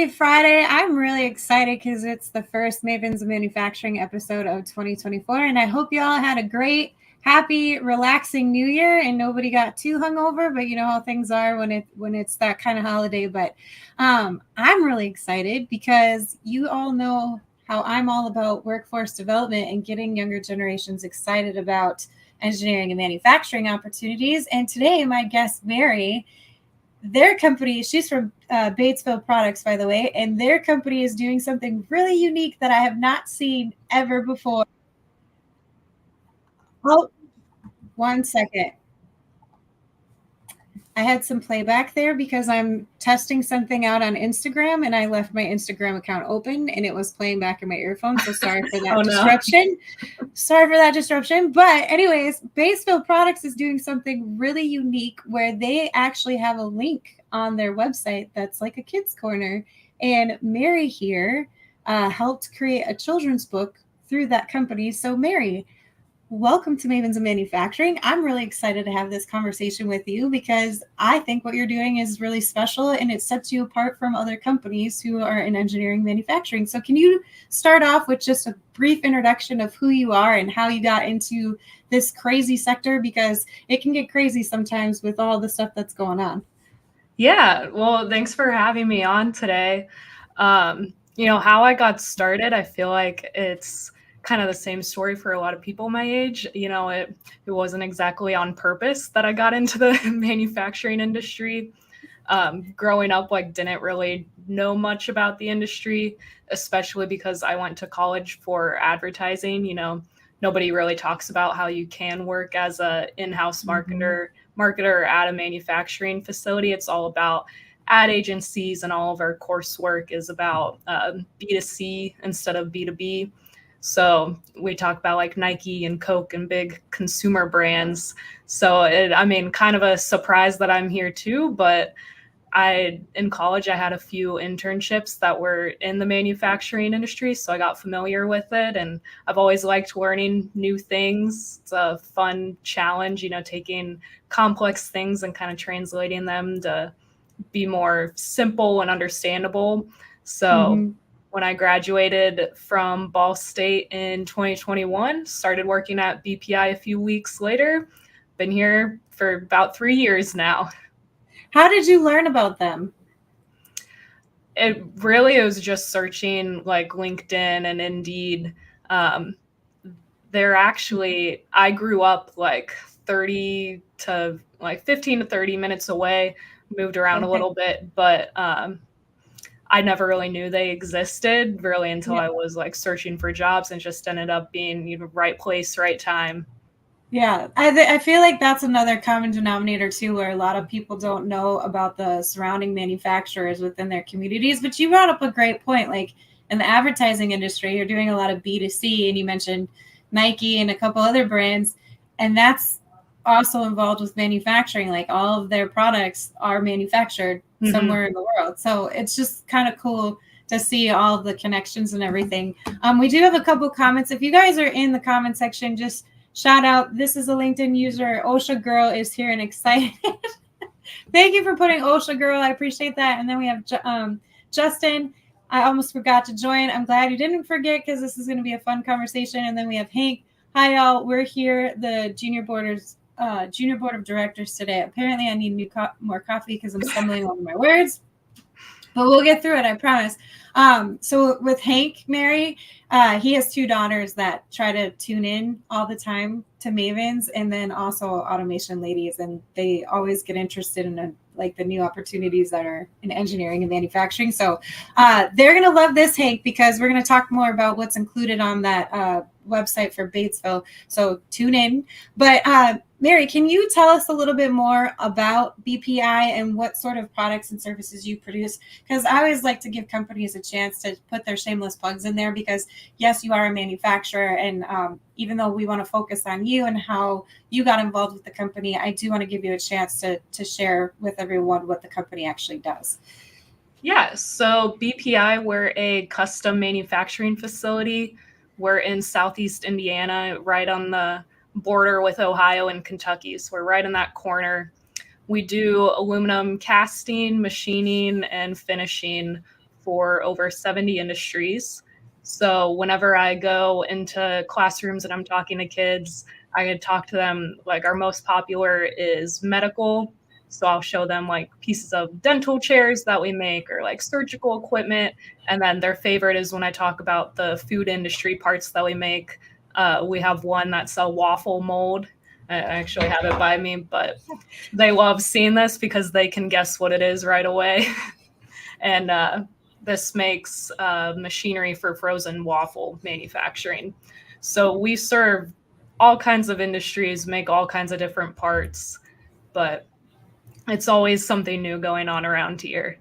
Happy Friday. I'm really excited because it's the first Mavens of Manufacturing episode of 2024. And I hope you all had a great, happy, relaxing New Year and nobody got too hungover. But you know how things are when it's that kind of holiday. But I'm really excited because you all know how I'm all about workforce development and getting younger generations excited about engineering and manufacturing opportunities. And today, my guest, Mary, their company, she's from Batesville Products, by the way, and their company is doing something really unique that I have not seen ever before. Oh, 1 second. I had some playback there because I'm testing something out on Instagram and I left my Instagram account open and it was playing back in my earphones. So sorry for that disruption. Sorry for that disruption. But anyways, Batesville Products is doing something really unique where they actually have a link on their website that's like a kid's corner. And Mary here helped create a children's book through that company. So Mary, welcome to Mavens of Manufacturing. I'm really excited to have this conversation with you because I think what you're doing is really special and it sets you apart from other companies who are in engineering manufacturing. So can you start off with just a brief introduction of who you are and how you got into this crazy sector, because it can get crazy sometimes with all the stuff that's going on. Yeah, well, thanks for having me on today. How I got started, I feel like it's kind of the same story for a lot of people my age. It wasn't exactly on purpose that I got into the manufacturing industry. Growing up, didn't really know much about the industry, especially because I went to college for advertising. Nobody really talks about how you can work as a in-house marketer at a manufacturing facility. It's all about ad agencies, and all of our coursework is about B2C instead of B2B. So we talk about Nike and Coke and big consumer brands. So kind of a surprise that I'm here too, but in college, I had a few internships that were in the manufacturing industry. So I got familiar with it, and I've always liked learning new things. It's a fun challenge, taking complex things and kind of translating them to be more simple and understandable. So when I graduated from Ball State in 2021, started working at BPI a few weeks later. Been here for about 3 years now. How did you learn about them? It was just searching LinkedIn and Indeed. They're actually, I grew up 30 to 15 to 30 minutes away, moved around a little bit, but I never really knew they existed really until I was searching for jobs, and just ended up being right place, right time. Yeah, I feel like that's another common denominator too, where a lot of people don't know about the surrounding manufacturers within their communities. But you brought up a great point. In the advertising industry, you're doing a lot of B2C, and you mentioned Nike and a couple other brands, and that's also involved with manufacturing. All of their products are manufactured somewhere in the world. So it's just kind of cool to see all of the connections and everything. We do have a couple comments. If you guys are in the comment section, just shout out. This is a LinkedIn user. OSHA Girl is here and excited. Thank you for putting OSHA Girl. I appreciate that. And then we have Justin. I almost forgot to join. I'm glad you didn't forget because this is going to be a fun conversation. And then we have Hank. Hi, y'all. We're here, the Junior Board of Directors today. Apparently, I need more coffee because I'm stumbling over my words. But we'll get through it, I promise. So with Hank, Mary, he has 2 daughters that try to tune in all the time to Mavens, and then also Automation Ladies, and they always get interested in the new opportunities that are in engineering and manufacturing. So they're going to love this, Hank, because we're going to talk more about what's included on that website for Batesville. So tune in. But Mary, can you tell us a little bit more about BPI and what sort of products and services you produce? Because I always like to give companies a chance to put their shameless plugs in there, because yes, you are a manufacturer, and even though we want to focus on you and how you got involved with the company, I do want to give you a chance to share with everyone what the company actually does. Yeah, so BPI, we're a custom manufacturing facility. We're in Southeast Indiana, right on the border with Ohio and Kentucky. So we're right in that corner. We do aluminum casting, machining, and finishing for over 70 industries. So whenever I go into classrooms and I'm talking to kids, I could talk to them, like our most popular is medical. So I'll show them like pieces of dental chairs that we make or like surgical equipment. And then their favorite is when I talk about the food industry parts that we make. We have one that's a waffle mold. I actually have it by me, but they love seeing this because they can guess what it is right away. And this makes machinery for frozen waffle manufacturing. So we serve all kinds of industries, make all kinds of different parts, but it's always something new going on around here.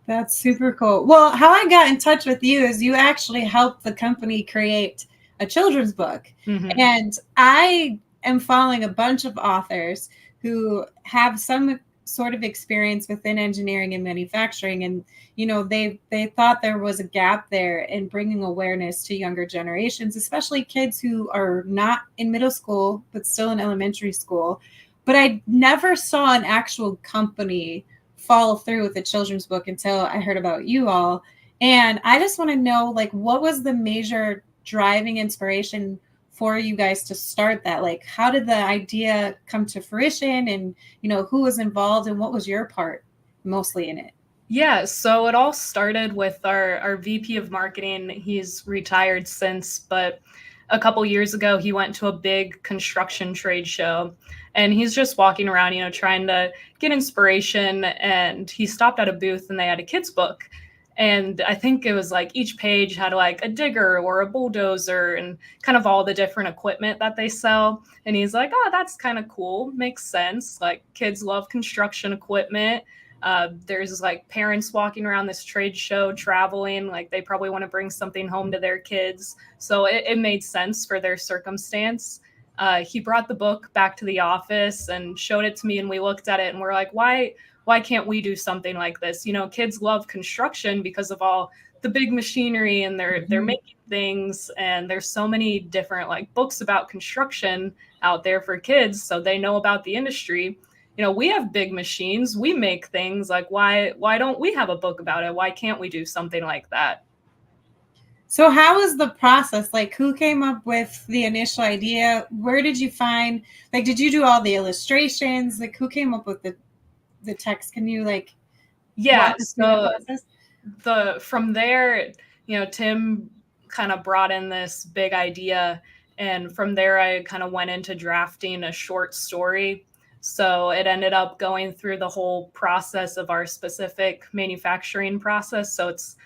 That's super cool. Well, how I got in touch with you is you actually helped the company create a children's book. Mhm. And I am following a bunch of authors who have some sort of experience within engineering and manufacturing. And, you know, they thought there was a gap there in bringing awareness to younger generations, especially kids who are not in middle school, but still in elementary school. But I never saw an actual company follow through with a children's book until I heard about you all. And I just want to know, like, what was the major driving inspiration for you guys to start that? Like, how did the idea come to fruition, and, you know, who was involved and what was your part mostly in it? Yeah, so it all started with our VP of marketing. He's retired since, but a couple years ago, he went to a big construction trade show and he's just walking around, you know, trying to get inspiration. And he stopped at a booth and they had a kid's book. And I think it was like each page had like a digger or a bulldozer and kind of all the different equipment that they sell. And he's like, oh, that's kind of cool. Makes sense. Like kids love construction equipment. There's like parents walking around this trade show traveling, like they probably want to bring something home to their kids. So it made sense for their circumstance. He brought the book back to the office and showed it to me, and we looked at it and we're like, why can't we do something like this? You know, kids love construction because of all the big machinery and they're making things, and there's so many different like books about construction out there for kids, so they know about the industry. You know, we have big machines, we make things, like why don't we have a book about it? Why can't we do something like that? So how was the process? Like, who came up with the initial idea? Where did you find, like, did you do all the illustrations? Like, who came up with the text? Can you like Yeah, walk us through that so process? from there, you know, Tim kind of brought in this big idea, and from there I kind of went into drafting a short story. So it ended up going through the whole process of our specific manufacturing process. So it's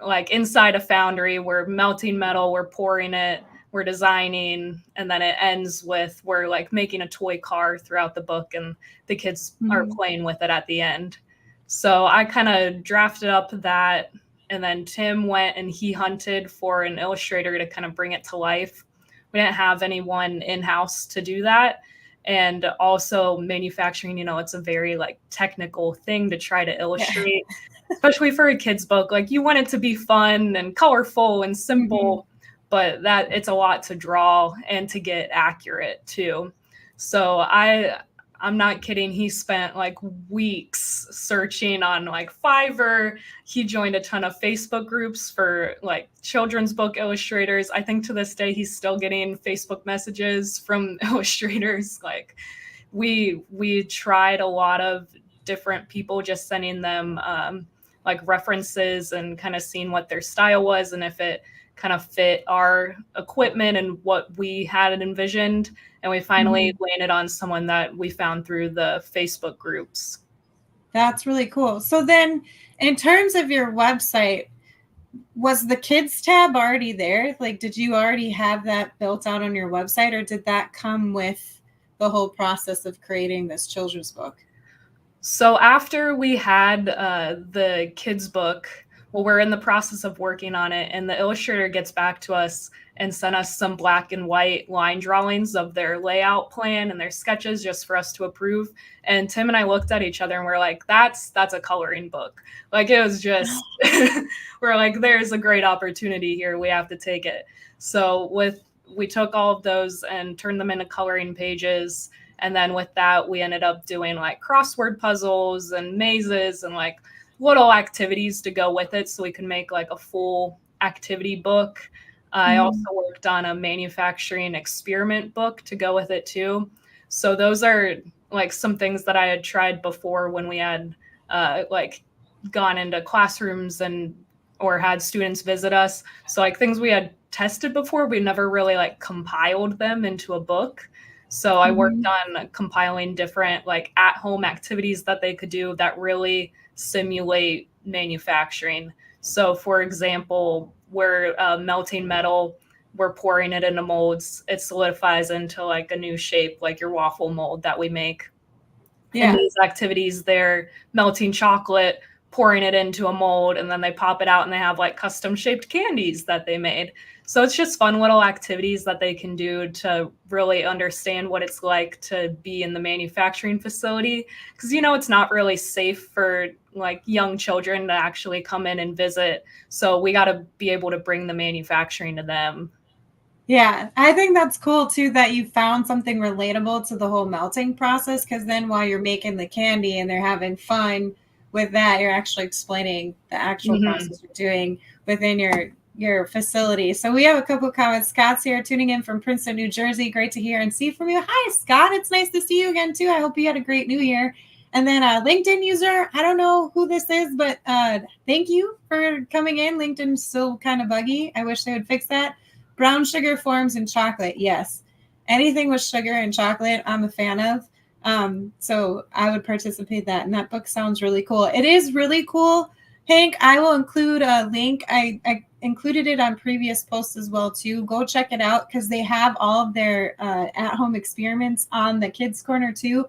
like inside a foundry, we're melting metal, we're pouring it, we're designing, and then it ends with we're like making a toy car throughout the book, and the kids are playing with it at the end. So I kind of drafted up that, and then Tim went and he hunted for an illustrator to kind of bring it to life. We didn't have anyone in-house to do that. And also manufacturing, you know, it's a very like technical thing to try to illustrate, especially for a kid's book. Like you want it to be fun and colorful and simple, but that it's a lot to draw and to get accurate too. So I'm not kidding. He spent like weeks searching on like Fiverr. He joined a ton of Facebook groups for like children's book illustrators. I think to this day, he's still getting Facebook messages from illustrators. Like we tried a lot of different people, just sending them like references and kind of seeing what their style was and if it kind of fit our equipment and what we had envisioned. And we finally landed on someone that we found through the Facebook groups. That's really cool. So then, in terms of your website, was the kids tab already there? Like, did you already have that built out on your website, or did that come with the whole process of creating this children's book? So after we had the kids book, well, we're in the process of working on it, and the illustrator gets back to us and sent us some black and white line drawings of their layout plan and their sketches just for us to approve. And Tim and I looked at each other and we're like, that's a coloring book. Like it was just, we're like, there's a great opportunity here. We have to take it. So we took all of those and turned them into coloring pages. And then with that, we ended up doing like crossword puzzles and mazes and like little activities to go with it so we can make like a full activity book. I also worked on a manufacturing experiment book to go with it too. So those are like some things that I had tried before when we had like gone into classrooms and or had students visit us. So like things we had tested before, we never really like compiled them into a book. So I worked on compiling different like at-home activities that they could do that really simulate manufacturing. So for example, we're melting metal, we're pouring it into molds, it solidifies into like a new shape, like your waffle mold that we make. Yeah. In these activities, they're melting chocolate, pouring it into a mold, and then they pop it out and they have like custom shaped candies that they made. So it's just fun little activities that they can do to really understand what it's like to be in the manufacturing facility. Because, you know, it's not really safe for like young children to actually come in and visit. So we got to be able to bring the manufacturing to them. Yeah, I think that's cool too that you found something relatable to the whole melting process, because then while you're making the candy and they're having fun with that, you're actually explaining the actual process you're doing within your facility. So we have a couple of comments. Scott's here tuning in from Princeton, New Jersey. Great to hear and see from you. Hi, Scott. It's nice to see you again too. I hope you had a great new year. And then a LinkedIn user, I don't know who this is, but thank you for coming in. LinkedIn's still kind of buggy. I wish they would fix that. Brown sugar forms in chocolate. Yes. Anything with sugar and chocolate, I'm a fan of. So I would participate that. And that book sounds really cool. It is really cool. Hank, I will include a link. I included it on previous posts as well, too. Go check it out because they have all of their at-home experiments on the Kids Corner, too.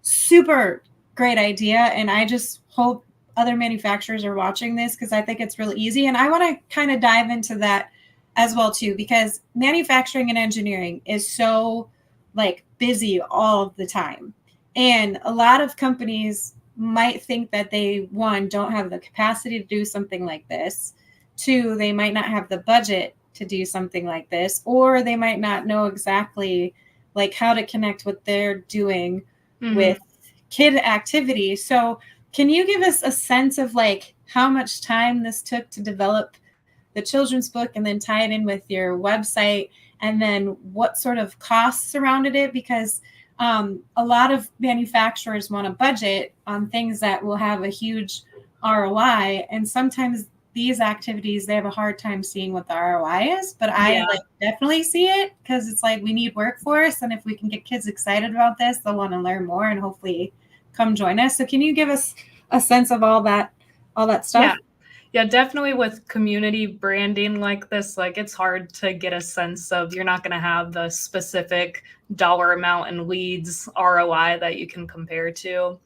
Super great idea. And I just hope other manufacturers are watching this because I think it's really easy. And I want to kind of dive into that as well too, because manufacturing and engineering is so like busy all of the time. And a lot of companies might think that they, one, don't have the capacity to do something like this. Two, they might not have the budget to do something like this, or they might not know exactly like how to connect what they're doing with kid activities. So can you give us a sense of like how much time this took to develop the children's book and then tie it in with your website, and then what sort of costs surrounded it? Because a lot of manufacturers want to budget on things that will have a huge ROI, and sometimes these activities they have a hard time seeing what the ROI is, but I like definitely see it because it's like we need workforce, and if we can get kids excited about this, they'll want to learn more and hopefully come join us. So can you give us a sense of all that stuff? Yeah, definitely with community branding like this, like it's hard to get a sense of, you're not going to have the specific dollar amount and leads ROI that you can compare to,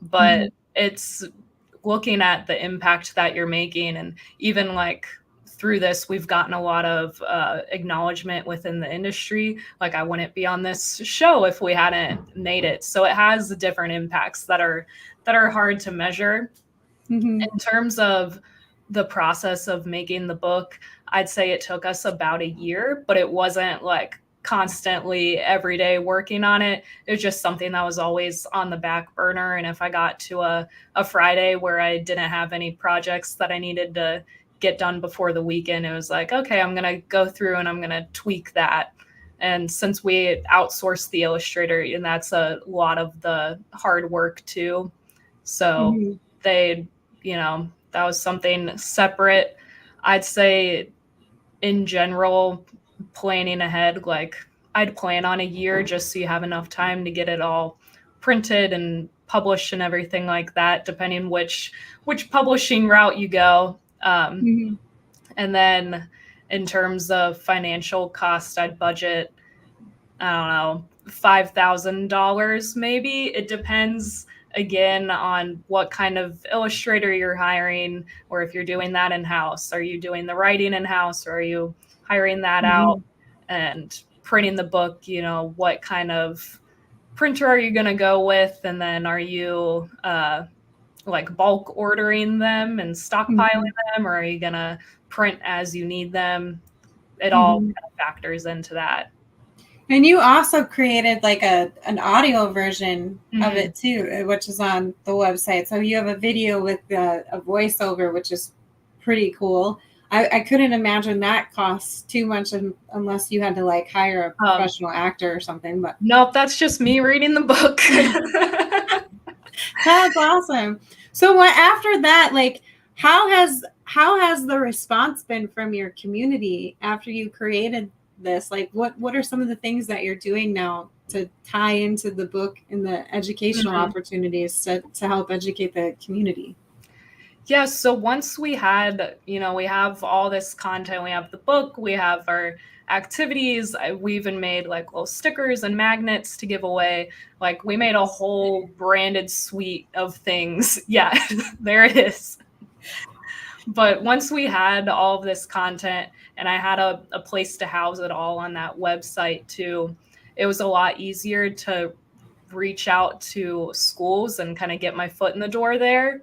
but it's looking at the impact that you're making. And even like through this, we've gotten a lot of acknowledgement within the industry. Like I wouldn't be on this show if we hadn't made it. So it has different impacts that are hard to measure. In terms of the process of making the book, I'd say it took us about a year, but it wasn't like constantly every day working on it. It was just something that was always on the back burner. And if I got to a Friday where I didn't have any projects that I needed to get done before the weekend, it was like, okay, I'm going to go through and I'm going to tweak that. And since we outsourced the illustrator, and that's a lot of the hard work too. So they, you know, that was something separate. I'd say in general, planning ahead, like I'd plan on a year just so you have enough time to get it all printed and published and everything like that, depending which publishing route you go. And then in terms of financial cost, I'd budget, I don't know, $5,000 maybe. It depends again on what kind of illustrator you're hiring, or if you're doing that in-house. Are you doing the writing in-house, or are you hiring that out? And printing the book, you know, what kind of printer are you going to go with? And then are you like bulk ordering them and stockpiling them, or are you going to print as you need them? It all kind of factors into that. And you also created like an audio version of Mhm. it too, which is on the website. So you have a video with a voiceover, which is pretty cool. I couldn't imagine that costs too much unless you had to like hire a professional actor or something. But nope, that's just me reading the book. that's awesome. So what after that, like how has the response been from your community after you created this? Like what are some of the things that you're doing now to tie into the book and the educational Mhm. opportunities to help educate the community? Yeah, so once we had, we have all this content, we have the book, we have our activities, we even made like little stickers and magnets to give away. Like we made a whole branded suite of things. Yeah, there it is. But once we had all of this content and I had a place to house it all on that website too, it was a lot easier to reach out to schools and kind of get my foot in the door there.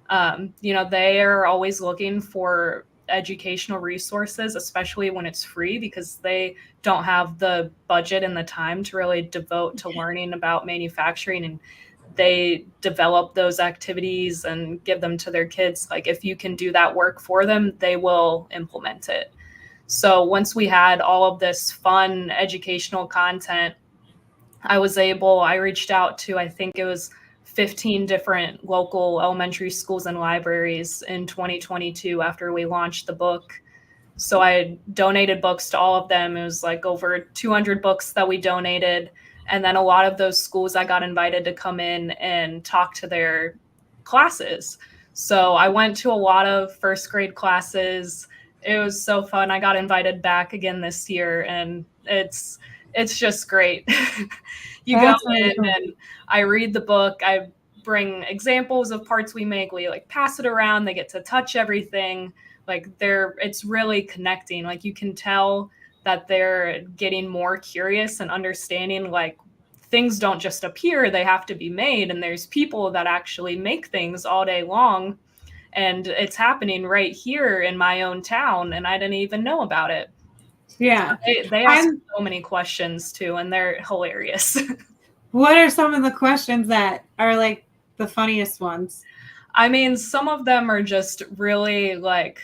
They are always looking for educational resources, especially when it's free, because they don't have the budget and the time to really devote to learning about manufacturing, and they develop those activities and give them to their kids. Like if you can do that work for them, they will implement it. So once we had all of this fun educational content, I reached out to, I think it was 15 different local elementary schools and libraries in 2022 after we launched the book. So I donated books to all of them. It was like over 200 books that we donated. And then a lot of those schools I got invited to come in and talk to their classes. So I went to a lot of first grade classes. It was so fun. I got invited back again this year, and it's just great. You go That's really in cool. and I read the book. I bring examples of parts we make. We like pass it around. They get to touch everything. Like it's really connecting. Like you can tell that they're getting more curious and understanding like things don't just appear, they have to be made, and there's people that actually make things all day long, and it's happening right here in my own town and I didn't even know about it. Yeah. They ask I'm so many questions too, and they're hilarious. What are some of the questions that are like the funniest ones? I mean, some of them are just really like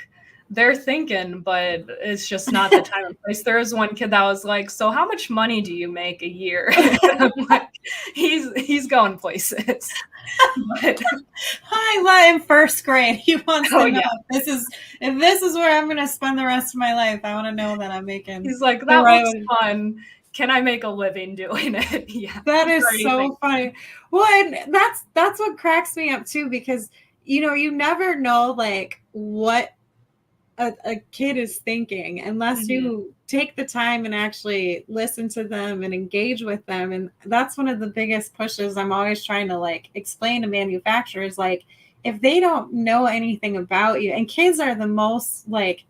they're thinking, but it's just not the time and place. There was one kid that was like, "So how much money do you make a year?" I'm like, he's going places. But Hi, in first grade. He wants oh to know yeah, if this is where I'm going to spend the rest of my life. I want to know that I'm making he's like, the "That right looks one. fun. Can I make a living doing it?" Yeah, That he's is already so thinking. funny. Well, and that's what cracks me up too, because you never know like what a kid is thinking unless Mhm. you take the time and actually listen to them and engage with them. And that's one of the biggest pushes I'm always trying to like explain to manufacturers, like if they don't know anything about you, and kids are the most like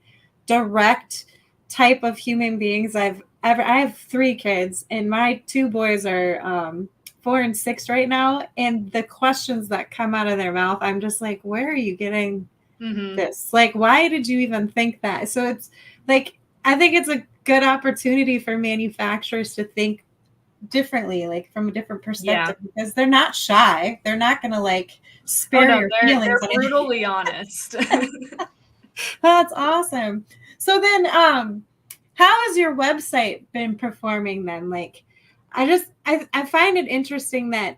direct type of human beings I've ever. I have 3 kids and my 2 boys are 4 and 6 right now, and the questions that come out of their mouth, I'm just like, where are you getting Mhm. this? Like, why did you even think that? So it's like, I think it's a good opportunity for manufacturers to think differently, like from a different Yeah. perspective, because they're not shy. They're not going to like Oh spare no, your they're feelings on anything. brutally honest. That's awesome. So then, how has your website been performing then? Like, I find it interesting that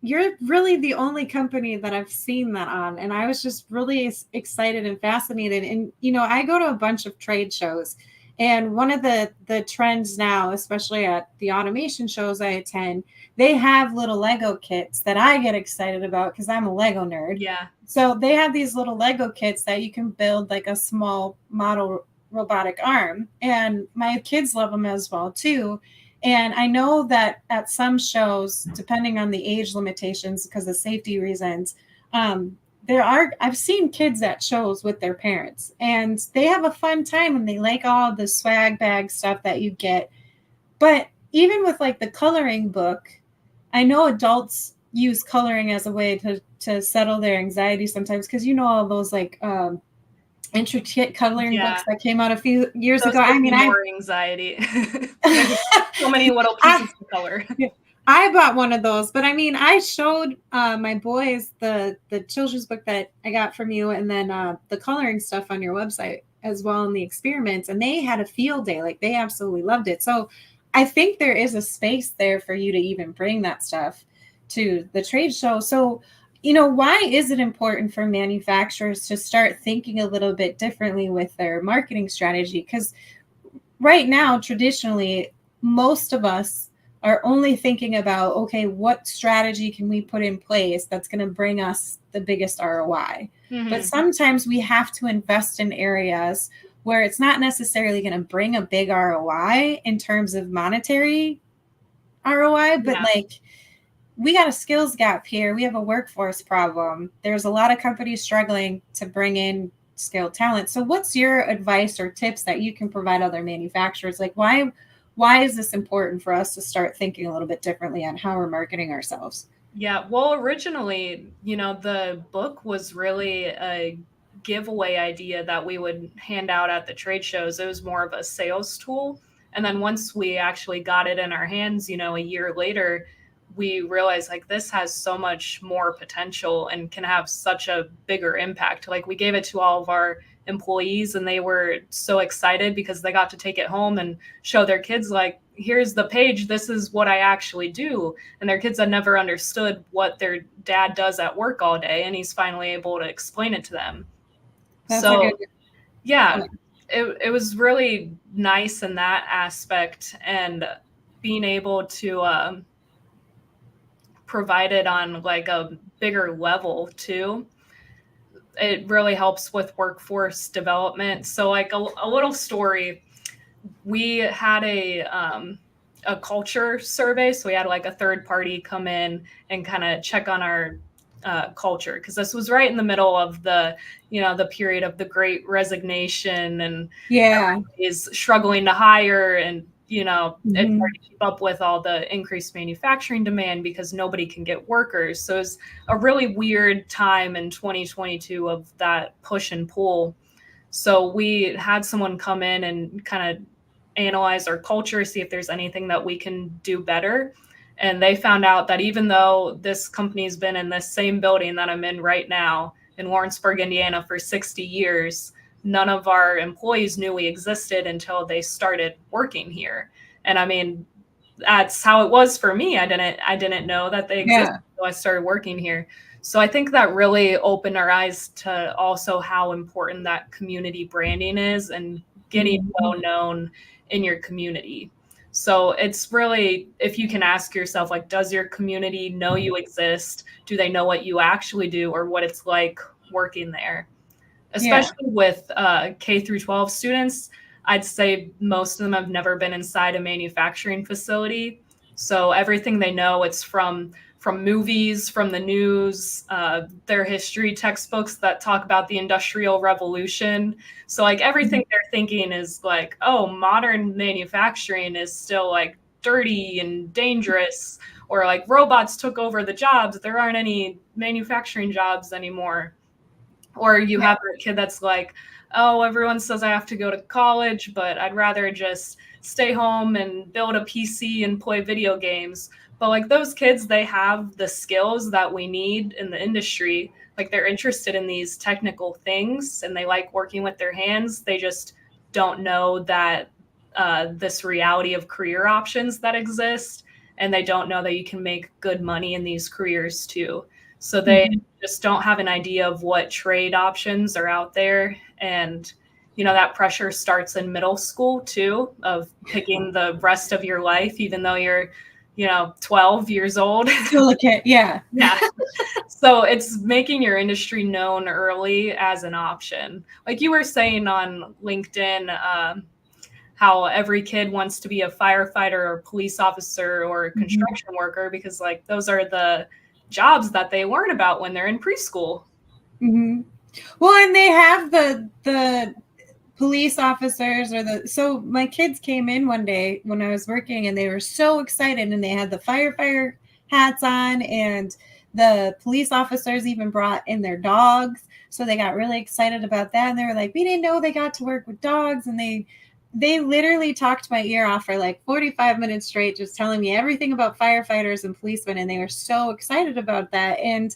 you're really the only company that I've seen that on. And I was just really excited and fascinated. And, I go to a bunch of trade shows. And one of the trends now, especially at the automation shows I attend, they have little Lego kits that I get excited about because I'm a Lego nerd. Yeah. So they have these little Lego kits that you can build like a small model robotic arm. And my kids love them as well, too. And I know that at some shows, depending on the age limitations because of safety reasons, I've seen kids at shows with their parents and they have a fun time and they like all the swag bag stuff that you get. But even with like the coloring book, I know adults use coloring as a way to settle their anxiety sometimes, because all those like intricate coloring Yeah. books that came out a few years Those ago. give I mean, me I more anxiety. There's so many little pieces of color. I bought one of those, but I mean, I showed my boys the children's book that I got from you, and then the coloring stuff on your website as well, in the experiments, and they had a field day. Like, they absolutely loved it. So I think there is a space there for you to even bring that stuff to the trade show. So, why is it important for manufacturers to start thinking a little bit differently with their marketing strategy? Because right now, traditionally, most of us are only thinking about, okay, what strategy can we put in place that's going to bring us the biggest ROI? Mm-hmm. But sometimes we have to invest in areas where it's not necessarily going to bring a big ROI in terms of monetary ROI, but like, we got a skills gap here. We have a workforce problem. There's a lot of companies struggling to bring in skilled talent. So what's your advice or tips that you can provide other manufacturers? Like, why is this important for us to start thinking a little bit differently on how we're marketing ourselves? Yeah, well, originally, the book was really a giveaway idea that we would hand out at the trade shows. It was more of a sales tool. And then once we actually got it in our hands, a year later, we realized like this has so much more potential and can have such a bigger impact. Like, we gave it to all of our employees and they were so excited because they got to take it home and show their kids, like, here's the page, this is what I actually do. And their kids had never understood what their dad does at work all day, and he's finally able to explain it to them. That's so yeah, it was really nice in that aspect, and being able to provide it on like a bigger level too. It really helps with workforce development. So like a little story, we had a culture survey. So we had like a third party come in and kind of check on our culture, because this was right in the middle of the period of the Great Resignation, and is struggling to hire, and it's hard to keep up with all the increased manufacturing demand because nobody can get workers. So it's a really weird time in 2022 of that push and pull. So we had someone come in and kind of analyze our culture, see if there's anything that we can do better. And they found out that even though this company's been in this same building that I'm in right now in Lawrenceburg, Indiana for 60 years, none of our employees knew we existed until they started working here. And I mean, that's how it was for me. I didn't know that they existed until I started working here. So I think that really opened our eyes to also how important that community branding is and getting well known in your community. So it's really, if you can ask yourself, like, does your community know you exist? Do they know what you actually do or what it's like working there? Especially with K through 12 students, I'd say most of them have never been inside a manufacturing facility. So everything they know, it's from movies, from the news, their history textbooks that talk about the Industrial Revolution. So like everything they're thinking is like, oh, modern manufacturing is still like dirty and dangerous, or like robots took over the jobs. There aren't any manufacturing jobs anymore. Or you have a kid that's like, oh, everyone says I have to go to college, but I'd rather just stay home and build a PC and play video games. But like those kids, they have the skills that we need in the industry. Like they're interested in these technical things and they like working with their hands. They just don't know that this reality of career options that exist. And they don't know that you can make good money in these careers too. So they just don't have an idea of what trade options are out there. And, that pressure starts in middle school too, of picking the rest of your life, even though you're, 12 years old. Still a kid, yeah. Yeah. So it's making your industry known early as an option. Like you were saying on LinkedIn, how every kid wants to be a firefighter or police officer or a construction worker, because like those are the jobs that they learn about when they're in preschool. Well, and they have the police officers so my kids came in one day when I was working and they were so excited and they had the firefighter hats on, and the police officers even brought in their dogs. So they got really excited about that. And they were like, we didn't know they got to work with dogs. And they literally talked my ear off for like 45 minutes straight, just telling me everything about firefighters and policemen. And they were so excited about that. And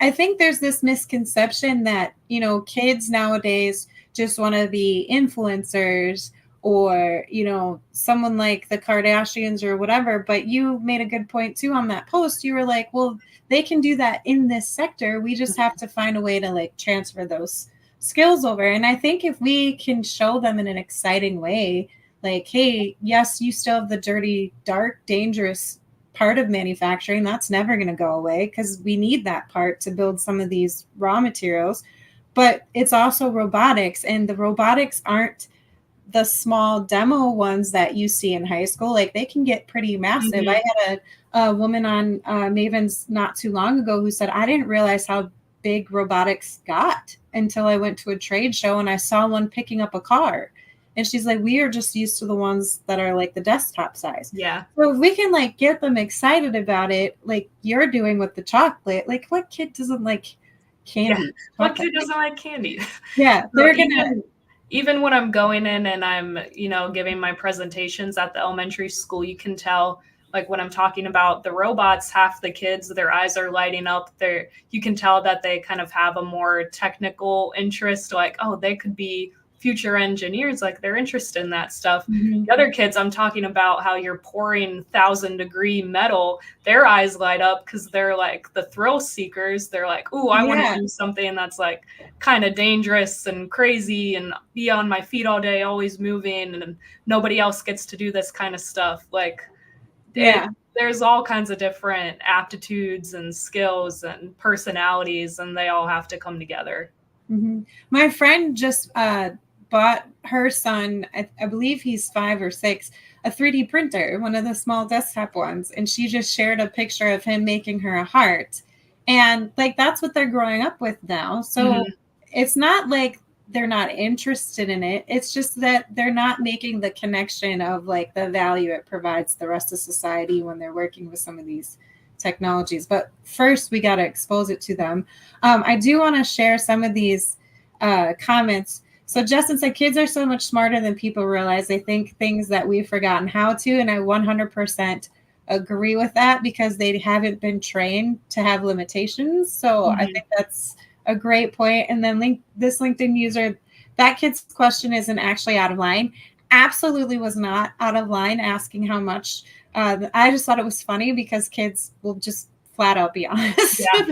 I think there's this misconception that, you know, kids nowadays just want to be influencers or, you know, someone like the Kardashians or whatever. But you made a good point too on that post. You were like, well, they can do that in this sector. We just have to find a way to like transfer those skills over. And I think if we can show them in an exciting way, like, hey, yes, you still have the dirty, dark, dangerous part of manufacturing. That's never going to go away because we need that part to build some of these raw materials. But it's also robotics, and the robotics aren't the small demo ones that you see in high school. Like they can get pretty massive. I had a woman on Mavens not too long ago who said, I didn't realize how big robotics got until I went to a trade show and I saw one picking up a car. And she's like, we are just used to the ones that are like the desktop size. Yeah. So if we can like get them excited about it, like you're doing with the chocolate, like what kid doesn't like candy? Yeah. What kid doesn't like candy? Yeah. They're gonna even when I'm going in and I'm, you know, giving my presentations at the elementary school, you can tell, like when I'm talking about the robots, half the kids, their eyes are lighting up. You can tell that they kind of have a more technical interest, like, oh, they could be future engineers, like they're interested in that stuff. Mm-hmm. The other kids, I'm talking about how you're pouring 1,000-degree metal, their eyes light up because they're like the thrill seekers. They're like, ooh, I want to do something that's like kind of dangerous and crazy and be on my feet all day, always moving, and nobody else gets to do this kind of stuff. Like, there's all kinds of different aptitudes and skills and personalities, and they all have to come together. Mm-hmm. My friend just bought her son, I believe he's 5 or 6, a 3D printer, one of the small desktop ones. And she just shared a picture of him making her a heart. And like, that's what they're growing up with now. So it's not like they're not interested in it. It's just that they're not making the connection of like the value it provides the rest of society when they're working with some of these technologies. But first we got to expose it to them. I do want to share some of these comments. So Justin said, kids are so much smarter than people realize. They think things that we've forgotten how to. And I 100% agree with that because they haven't been trained to have limitations. So I think that's a great point. And then this LinkedIn user, that kid's question isn't actually out of line. Absolutely was not out of line asking how much. I just thought it was funny because kids will just flat out be honest. Yeah.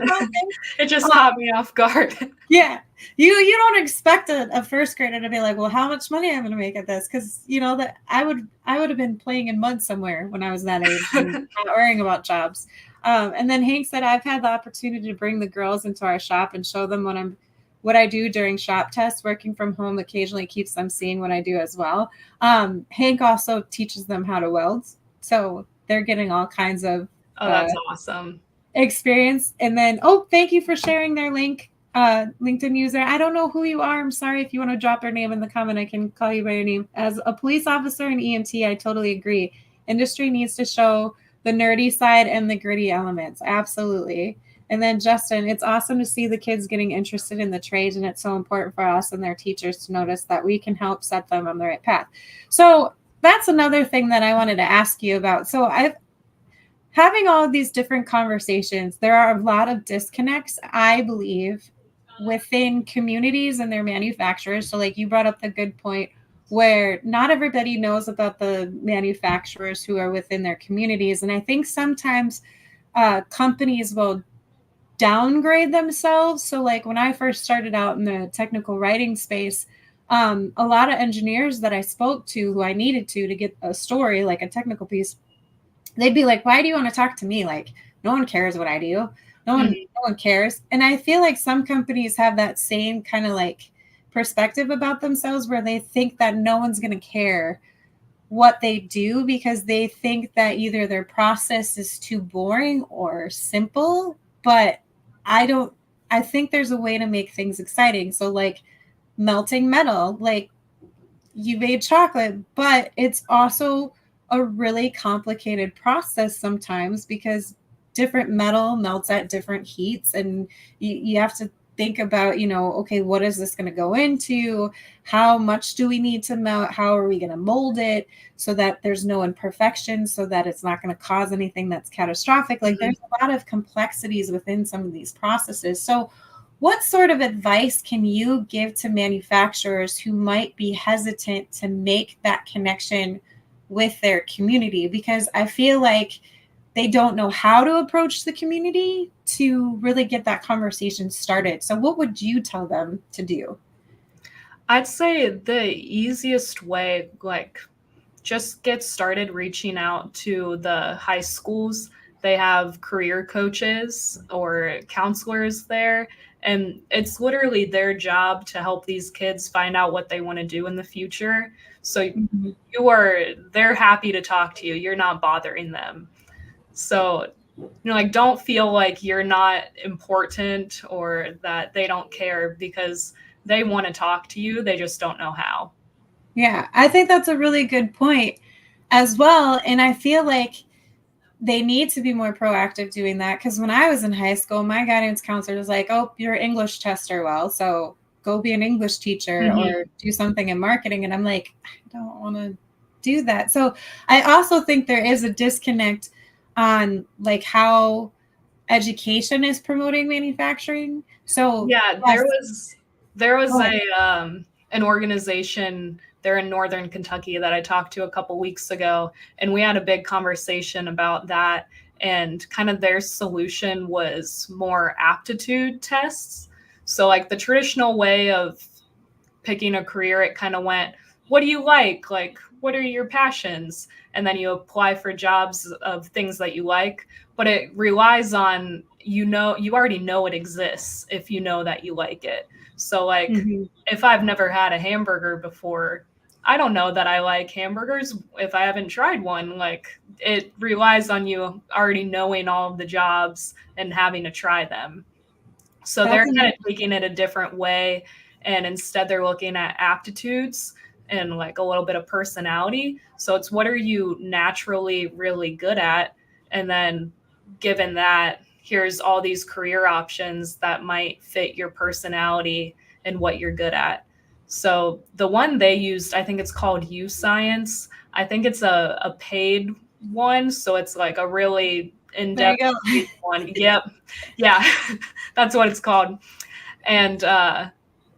It just caught me off guard. Yeah. You don't expect a first grader to be like, well, how much money am I going to make at this? Because you know that I would have been playing in mud somewhere when I was that age and not worrying about jobs. And then Hank said, I've had the opportunity to bring the girls into our shop and show them what I do during shop tests. Working from home occasionally keeps them seeing what I do as well. Hank also teaches them how to weld. So they're getting all kinds of that's awesome experience. And then, thank you for sharing their link, LinkedIn user. I don't know who you are. I'm sorry. If you want to drop your name in the comment, I can call you by your name. As a police officer and EMT, I totally agree. Industry needs to show the nerdy side and the gritty elements. Absolutely. And then Justin, it's awesome to see the kids getting interested in the trades, and it's so important for us and their teachers to notice that we can help set them on the right path. So that's another thing that I wanted to ask you about. So having all of these different conversations, there are a lot of disconnects, I believe, within communities and their manufacturers. So like you brought up the good point where not everybody knows about the manufacturers who are within their communities. And I think sometimes companies will downgrade themselves. So like when I first started out in the technical writing space, a lot of engineers that I spoke to who I needed to get a story, like a technical piece, they'd be like, why do you want to talk to me? Like, no one cares what I do. No one cares. And I feel like some companies have that same kind of like perspective about themselves where they think that no one's going to care what they do because they think that either their process is too boring or simple. But I think there's a way to make things exciting. So like melting metal, like you made chocolate, but it's also a really complicated process sometimes because different metal melts at different heats, and you have to think about, okay, what is this going to go into? How much do we need to melt? How are we going to mold it so that there's no imperfections, so that it's not going to cause anything that's catastrophic? Like there's a lot of complexities within some of these processes. So what sort of advice can you give to manufacturers who might be hesitant to make that connection with their community? Because I feel like they don't know how to approach the community to really get that conversation started. So what would you tell them to do? I'd say the easiest way, like, just get started reaching out to the high schools. They have career coaches or counselors there, and it's literally their job to help these kids find out what they want to do in the future. So they're happy to talk to you. You're not bothering them. So, like, don't feel like you're not important or that they don't care, because they want to talk to you. They just don't know how. Yeah, I think that's a really good point as well. And I feel like they need to be more proactive doing that, because when I was in high school, my guidance counselor was like, oh, you're an English tester. Well, so go be an English teacher or do something in marketing. And I'm like, I don't want to do that. So I also think there is a disconnect on like how education is promoting manufacturing. So yeah, yes. there was an organization there in Northern Kentucky that I talked to a couple weeks ago, and we had a big conversation about that. And kind of their solution was more aptitude tests. So like the traditional way of picking a career, it kind of went, what do you like? Like, what are your passions? And then you apply for jobs of things that you like, but it relies on, you already know it exists if you know that you like it. So like, if I've never had a hamburger before, I don't know that I like hamburgers if I haven't tried one. Like, it relies on you already knowing all of the jobs and having to try them. So they're kind of taking it a different way. And instead they're looking at aptitudes and like a little bit of personality. So it's, what are you naturally really good at? And then given that, here's all these career options that might fit your personality and what you're good at. So the one they used, I think it's called U Science. I think it's a paid one. So it's like a really in-depth one. Yep. Yeah. That's what it's called. And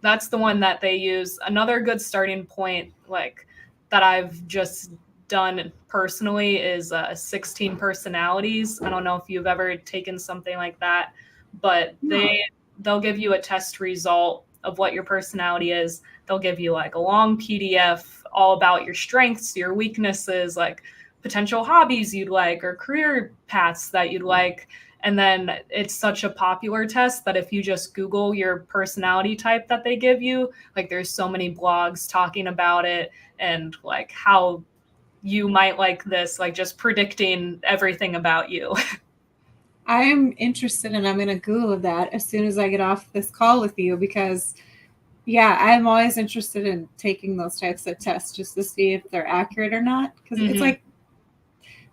that's the one that they use. Another good starting point, like, that I've just done personally, is 16 personalities. I don't know if you've ever taken something like that, but they'll give you a test result of what your personality is. They'll give you like a long PDF all about your strengths, your weaknesses, like potential hobbies you'd like or career paths that you'd like. And then it's such a popular test that if you just Google your personality type that they give you, like there's so many blogs talking about it and like how you might like this, like just predicting everything about you. I am interested, and I'm going to Google that as soon as I get off this call with you, because yeah, I'm always interested in taking those types of tests just to see if they're accurate or not. Because it's like,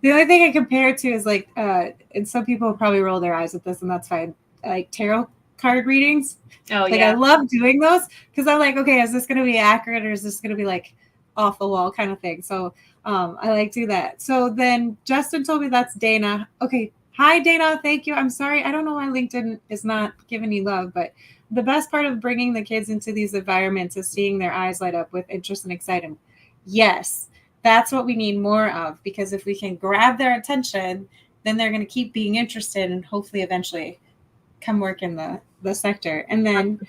the only thing I compare it to is like, and some people probably roll their eyes at this, and that's fine, like tarot card readings. Oh, like, yeah. I love doing those because I'm like, okay, is this going to be accurate or is this going to be like off the wall kind of thing? So I like to do that. So then Justin told me that's Dana. Okay. Hi, Dana. Thank you. I'm sorry. I don't know why LinkedIn is not giving you love, but the best part of bringing the kids into these environments is seeing their eyes light up with interest and excitement. Yes, that's what we need more of, because if we can grab their attention, then they're going to keep being interested and hopefully eventually come work in the sector. And then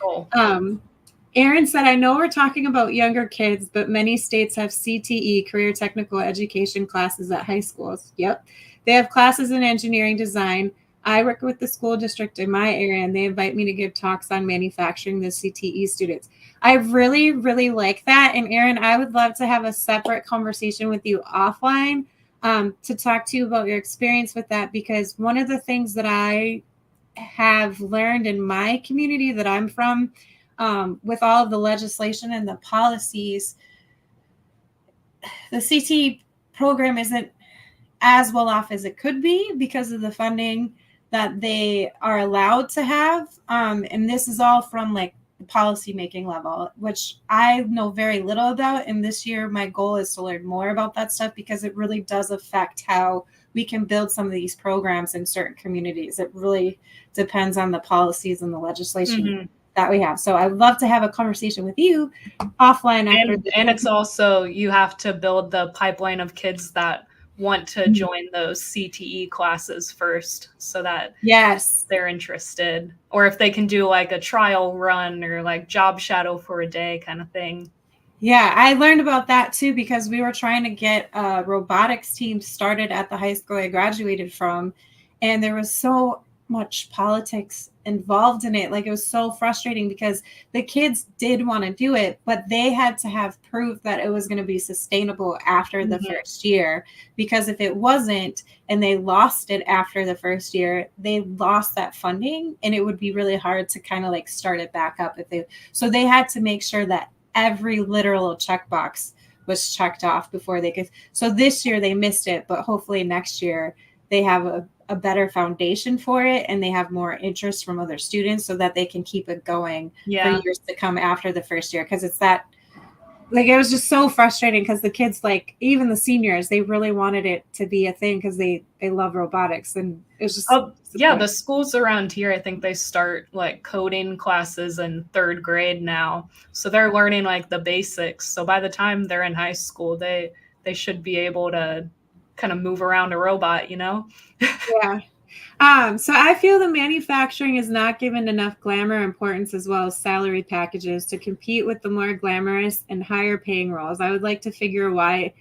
Aaron said, I know we're talking about younger kids, but many states have CTE, career technical education classes at high schools. Yep. They have classes in engineering design. I work with the school district in my area, and they invite me to give talks on manufacturing the CTE students. I really, really like that. And Aaron, I would love to have a separate conversation with you offline to talk to you about your experience with that, because one of the things that I have learned in my community that I'm from, with all of the legislation and the policies, the CTE program isn't as well off as it could be because of the funding that they are allowed to have. And this is all from like the policy making level, which I know very little about. And this year, my goal is to learn more about that stuff because it really does affect how we can build some of these programs in certain communities. It really depends on the policies and the legislation that we have. So I'd love to have a conversation with you offline after. And it's also, you have to build the pipeline of kids that want to join those CTE classes first so that yes, they're interested, or if they can do like a trial run or like job shadow for a day kind of thing. Yeah, I learned about that too because we were trying to get a robotics team started at the high school I graduated from, and there was so much politics involved in it. Like it was so frustrating because the kids did want to do it, but they had to have proof that it was going to be sustainable after the first year. Because if it wasn't and they lost it after the first year, they lost that funding, and it would be really hard to kind of like start it back up so they had to make sure that every literal checkbox was checked off before they could. So this year they missed it, but hopefully next year they have a better foundation for it and they have more interest from other students so that they can keep it going for years to come after the first year. Because it's that, like, it was just so frustrating because the kids, like even the seniors, they really wanted it to be a thing because they love robotics, and it was just the schools around here, I think they start like coding classes in 3rd grade now, so they're learning like the basics. So by the time they're in high school, they should be able to kind of move around a robot, Yeah. So I feel the manufacturing is not given enough glamour importance as well as salary packages to compete with the more glamorous and higher paying roles. I would like to figure why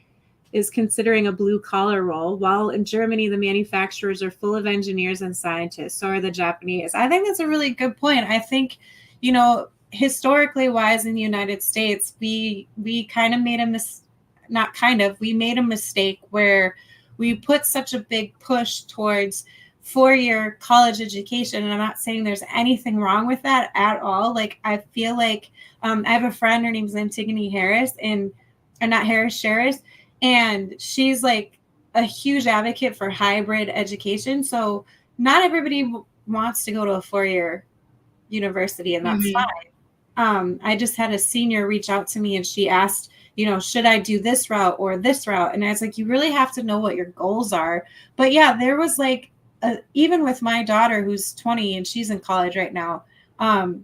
is considering a blue collar role, while in Germany, the manufacturers are full of engineers and scientists. So are the Japanese. I think that's a really good point. I think, historically wise in the United States, we kind of made we made a mistake where we put such a big push towards 4-year college education. And I'm not saying there's anything wrong with that at all. Like, I feel like I have a friend, her name's Antigone Harris, Sherris, and she's like a huge advocate for hybrid education. So not everybody wants to go to a 4-year university, and that's fine. I just had a senior reach out to me and she asked, should I do this route or this route? And I was like, you really have to know what your goals are. But yeah, there was like, even with my daughter who's 20 and she's in college right now,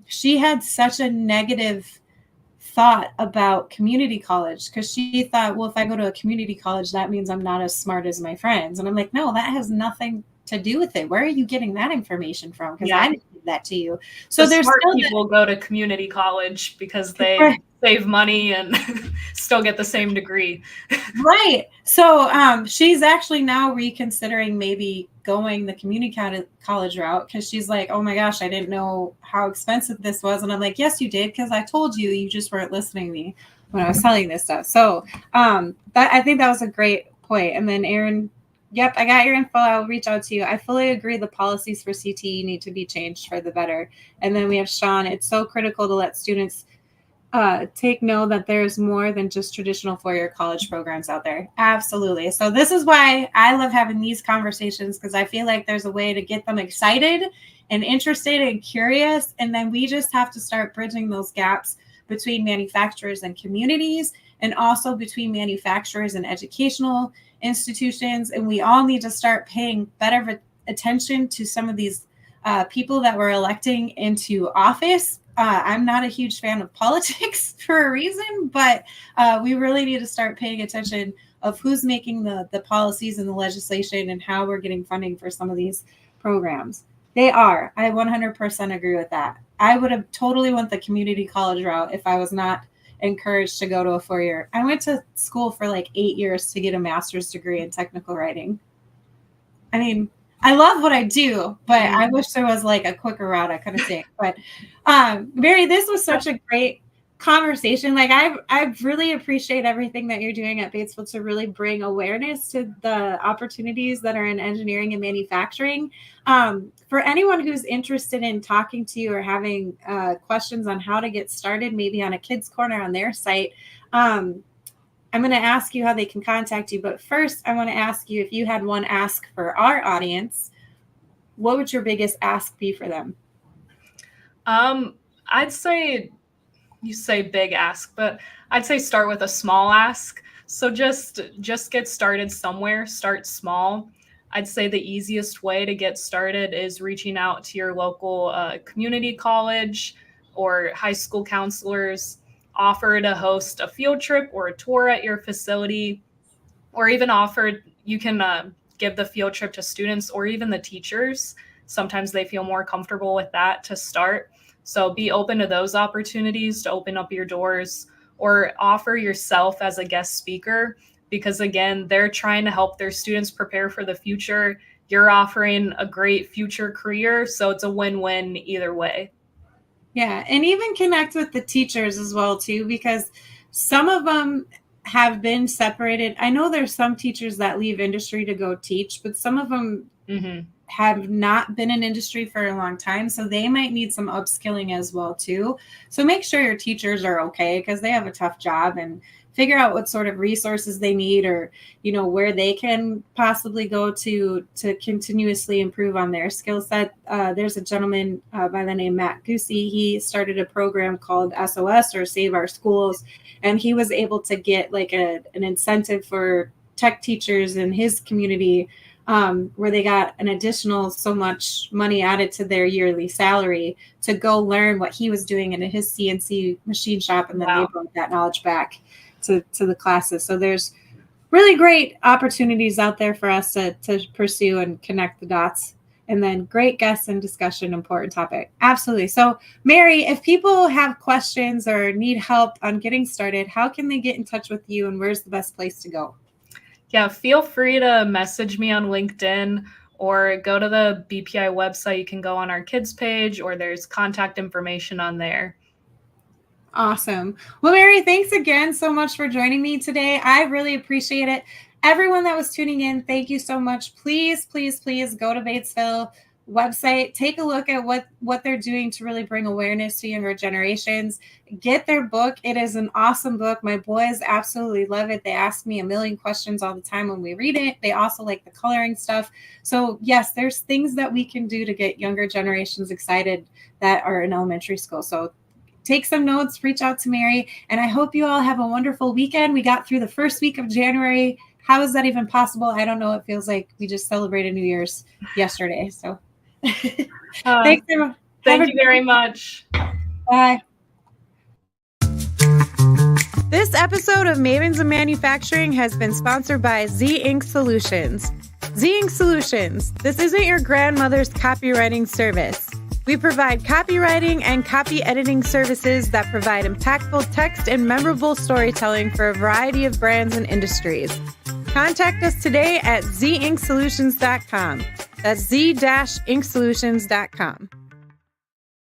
she had such a negative thought about community college because she thought, well, if I go to a community college, that means I'm not as smart as my friends. And I'm like, no, that has nothing to do with it. Where are you getting that information from? Because I didn't give that to you. So there's smart people go to community college because they save money and still get the same degree. Right. So she's actually now reconsidering maybe going the community college route because she's like, oh my gosh, I didn't know how expensive this was. And I'm like, yes, you did, because I told you, you just weren't listening to me when I was telling this stuff. So I think that was a great point. And then Aaron, yep, I got your info. I'll reach out to you. I fully agree the policies for CTE need to be changed for the better. And then we have Sean. It's so critical to let students take note that there's more than just traditional 4-year college programs out there. Absolutely. So this is why I love having these conversations, because I feel like there's a way to get them excited and interested and curious. And then we just have to start bridging those gaps between manufacturers and communities, and also between manufacturers and educational institutions. And we all need to start paying better attention to some of these people that we're electing into office. I'm not a huge fan of politics for a reason, but we really need to start paying attention of who's making the policies and the legislation and how we're getting funding for some of these programs. They are. I 100% agree with that. I would have totally went the community college route if I was not encouraged to go to a 4-year. I went to school for like 8 years to get a master's degree in technical writing. I mean, I love what I do, but I wish there was like a quicker route I could have taken. But Mary, this was such a great conversation. Like I really appreciate everything that you're doing at Batesville to really bring awareness to the opportunities that are in engineering and manufacturing. For anyone who's interested in talking to you or having questions on how to get started, maybe on a Kids Corner on their site, I'm going to ask you how they can contact you. But first, I want to ask you if you had one ask for our audience, what would your biggest ask be for them? I'd say, you say big ask, but I'd say start with a small ask. So just get started somewhere, start small. I'd say the easiest way to get started is reaching out to your local community college or high school counselors, offer to host a field trip or a tour at your facility, or even you can give the field trip to students or even the teachers. Sometimes they feel more comfortable with that to start. So be open to those opportunities to open up your doors, or offer yourself as a guest speaker, because again, they're trying to help their students prepare for the future. You're offering a great future career, so it's a win-win either way. Yeah, and even connect with the teachers as well too, because some of them have been separated. I know there's some teachers that leave industry to go teach, but some of them have not been in industry for a long time, so they might need some upskilling as well too. So make sure your teachers are okay, because they have a tough job, and figure out what sort of resources they need, or where they can possibly go to continuously improve on their skill set. There's a gentleman by the name Matt Goosey. He started a program called SOS, or Save Our Schools, and he was able to get like an incentive for tech teachers in his community, where they got an additional so much money added to their yearly salary to go learn what he was doing in his CNC machine shop, and then they brought that knowledge back to the classes. So there's really great opportunities out there for us to pursue and connect the dots. And then great guests and discussion, important topic. Absolutely. So Mary, if people have questions or need help on getting started, how can they get in touch with you, and where's the best place to go? Yeah, feel free to message me on LinkedIn, or go to the BPI website. You can go on our kids page, or there's contact information on there. Awesome. Well, Mary, thanks again so much for joining me today. I really appreciate it. Everyone that was tuning in, thank you so much. Please, please, please go to Batesville website. Take a look at what they're doing to really bring awareness to younger generations. Get their book. It is an awesome book. My boys absolutely love it. They ask me a million questions all the time when we read it. They also like the coloring stuff. So yes, there's things that we can do to get younger generations excited that are in elementary school. So take some notes, reach out to Mary, and I hope you all have a wonderful weekend. We got through the first week of January. How is that even possible? I don't know. It feels like we just celebrated New Year's yesterday. So thanks, everyone. Thank you very much. Bye. This episode of Mavens of Manufacturing has been sponsored by Z Ink Solutions. Z Ink Solutions. This isn't your grandmother's copywriting service. We provide copywriting and copy editing services that provide impactful text and memorable storytelling for a variety of brands and industries. Contact us today at zinkSolutions.com. That's z-inksolutions.com.